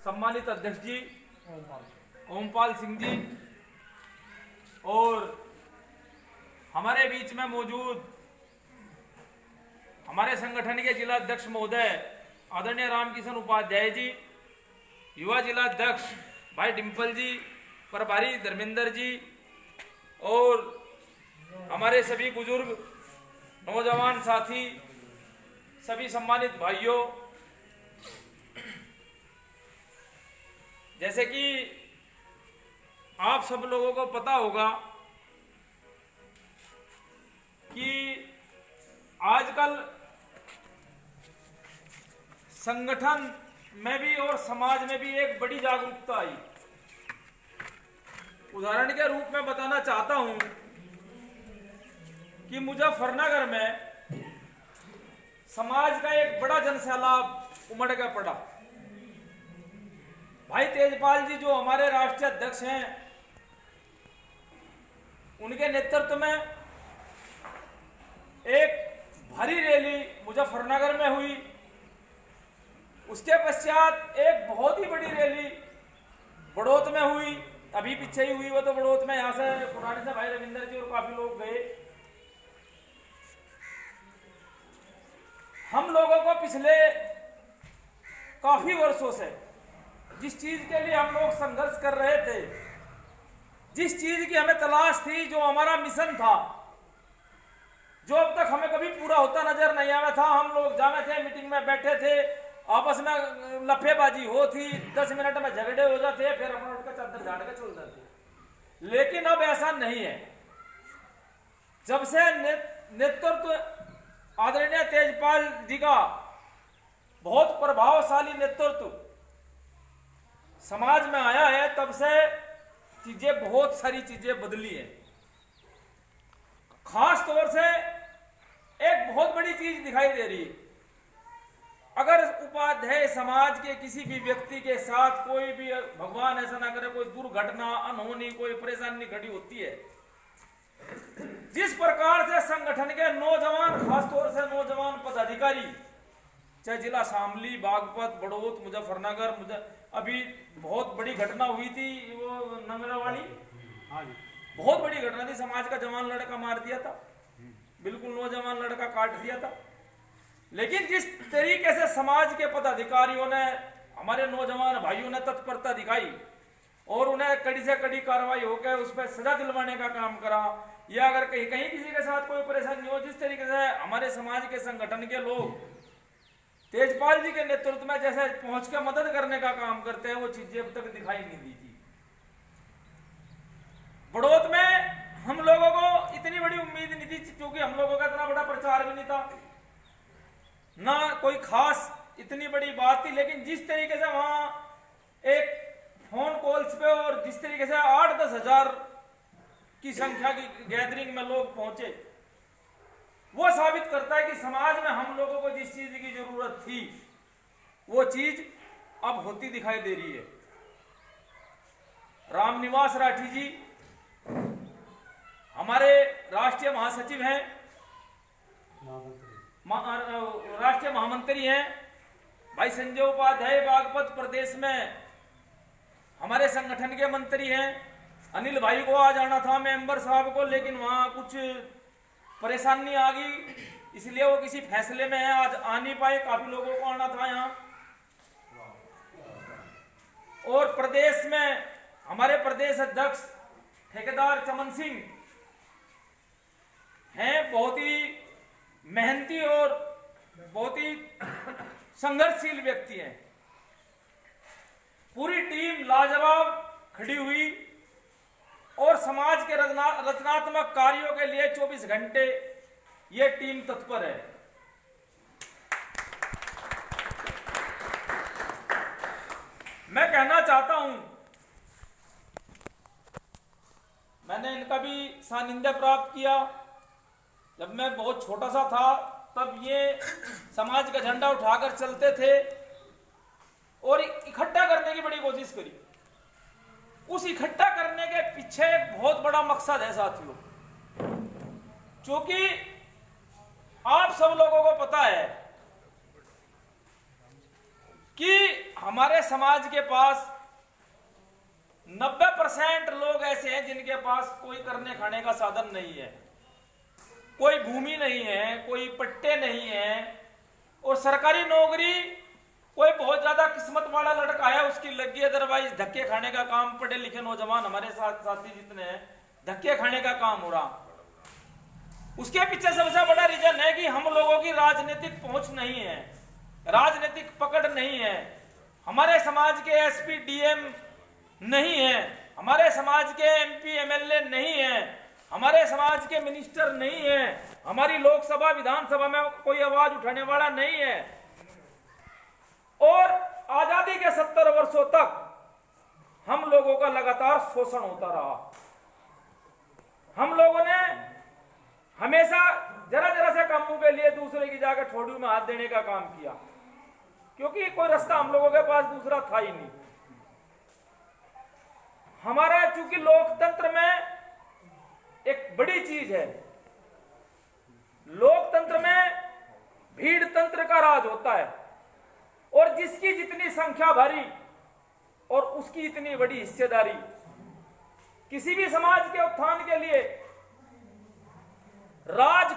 सम्मानित अध्यक्ष जी ओमपाल सिंह जी और हमारे बीच में मौजूद हमारे संगठन के जिला अध्यक्ष महोदय आदरणीय रामकिशन उपाध्याय जी, युवा जिला अध्यक्ष भाई डिम्पल जी, प्रभारी धर्मेंद्र जी और हमारे सभी बुजुर्ग नौजवान साथी, सभी सम्मानित भाइयों, जैसे कि आप सब लोगों को पता होगा कि आजकल संगठन में भी और समाज में भी एक बड़ी जागरूकता आई। उदाहरण के रूप में बताना चाहता हूं कि मुजफ्फरनगर में समाज का एक बड़ा जनसैलाब उमड़ के पड़ा। भाई तेजपाल जी जो हमारे राष्ट्रीय अध्यक्ष हैं, उनके नेतृत्व में एक भारी रैली मुजफ्फरनगर में हुई। उसके पश्चात एक बहुत ही बड़ी रैली बड़ौत में हुई। अभी पीछे ही हुई वो तो बड़ौत में, यहां से पुराने से भाई रविंदर जी और काफी लोग गए। हम लोगों को पिछले काफी वर्षों से जिस चीज के लिए हम लोग संघर्ष कर रहे थे, जिस चीज की हमें तलाश थी, जो हमारा मिशन था, जो अब तक हमें कभी पूरा होता नजर नहीं आया था। हम लोग जावे थे, मीटिंग में बैठे थे, आपस में लफेबाजी हो थी, 10 मिनट में झगड़े हो जाते, फिर अपना उठकर चादर झाड़ के चल जाते। लेकिन अब ऐसा नहीं है। जब से नेतृत्व आदरणीय तेजपाल जी का बहुत प्रभावशाली नेतृत्व समाज में आया है, तब से चीजें, बहुत सारी चीजें बदली हैं। खास तौर से एक बहुत बड़ी चीज दिखाई दे रही है। अगर उपाध्याय समाज के किसी भी व्यक्ति के साथ कोई भी, भगवान ऐसा ना करे, कोई दुर्घटना, अनहोनी, कोई परेशानी खड़ी होती है, जिस प्रकार से संगठन के नौजवान, खासतौर से नौजवान पदाधिकारी, चाहे जिला शामली, बागपत, बड़ौत, मुजफ्फरनगर, अभी बहुत बड़ी घटना हुई थी वो नंगरावाड़ी, बहुत बड़ी घटना थी। समाज का जवान लड़का मार दिया था, बिल्कुल नौजवान लड़का काट दिया था। लेकिन जिस तरीके से समाज के पदाधिकारियों ने, हमारे नौजवान भाइयों ने तत्परता दिखाई और उन्हें कड़ी से कड़ी कार्रवाई होकर उस पर सजा दिलवाने का काम करा, या अगर कहीं कहीं किसी के साथ कोई परेशानी हो, जिस तरीके से हमारे समाज के संगठन के लोग तेजपाल जी के नेतृत्व में जैसे पहुंच के मदद करने का काम करते हैं, वो चीजें अब तक दिखाई नहीं दी थी। बड़ौत में हम लोगों को इतनी बड़ी उम्मीद नहीं थी, क्योंकि हम लोगों का इतना बड़ा प्रचार भी नहीं था, ना कोई खास इतनी बड़ी बात थी। लेकिन जिस तरीके से वहां एक फोन कॉल्स पे और जिस तरीके से 8-10 हजार की संख्या की गैदरिंग में लोग पहुंचे, वो साबित करता है कि समाज में हम लोगों को जिस चीज की जरूरत थी, वो चीज अब होती दिखाई दे रही है। रामनिवास राठी जी हमारे राष्ट्रीय महासचिव हैं, राष्ट्रीय महामंत्री हैं। भाई संजय उपाध्याय बागपत प्रदेश में हमारे संगठन के मंत्री हैं। अनिल भाई को आज आना था, मेंबर साहब को, लेकिन वहां कुछ परेशानी आ गई, इसलिए वो किसी फैसले में है, आज आ नहीं पाए। काफी लोगों को आना था यहाँ। और प्रदेश में हमारे प्रदेश अध्यक्ष ठेकेदार चमन सिंह हैं, बहुत ही मेहनती और बहुत ही संघर्षशील व्यक्ति हैं। पूरी टीम लाजवाब खड़ी हुई और समाज के रचनात्मक कार्यों के लिए 24 घंटे ये टीम तत्पर है। मैं कहना चाहता हूं, मैंने इनका भी सानिध्य प्राप्त किया। जब मैं बहुत छोटा सा था, तब ये समाज का झंडा उठाकर चलते थे और इकट्ठा करने की बड़ी कोशिश करी। उस इकट्ठा करने के पीछे एक बहुत बड़ा मकसद है साथियों, क्योंकि आप सब लोगों को पता है कि हमारे समाज के पास 90% लोग ऐसे हैं जिनके पास कोई करने खाने का साधन नहीं है, कोई भूमि नहीं है, कोई पट्टे नहीं है, और सरकारी नौकरी कोई बहुत ज्यादा किस्मत वाला लड़का है उसकी लगी, अदरवाइज धक्के खाने का काम, पढ़े लिखे नौजवान हमारे साथ साथी जितने हैं, धक्के खाने का काम हो रहा। उसके पीछे सबसे बड़ा रीजन है कि हम लोगों की राजनीतिक पहुंच नहीं है, राजनीतिक पकड़ नहीं है, हमारे समाज के एसपी डीएम नहीं है, हमारे समाज के एमपी एमएलए नहीं है, हमारे समाज के मिनिस्टर नहीं है, हमारी लोकसभा विधानसभा में कोई आवाज उठाने वाला नहीं है। और आजादी के 70 वर्षों तक हम लोगों का लगातार शोषण होता रहा। हम लोगों ने हमेशा जरा जरा से कामों के लिए दूसरे की जाकर ठोड़ी में हाथ देने का काम किया, क्योंकि कोई रास्ता हम लोगों के पास दूसरा था ही नहीं। हमारा चूंकि लोकतंत्र में एक बड़ी चीज है, लोकतंत्र में भीड़ तंत्र का राज होता है, और जिसकी जितनी संख्या भारी और उसकी इतनी बड़ी हिस्सेदारी। किसी भी समाज के उत्थान के लिए राज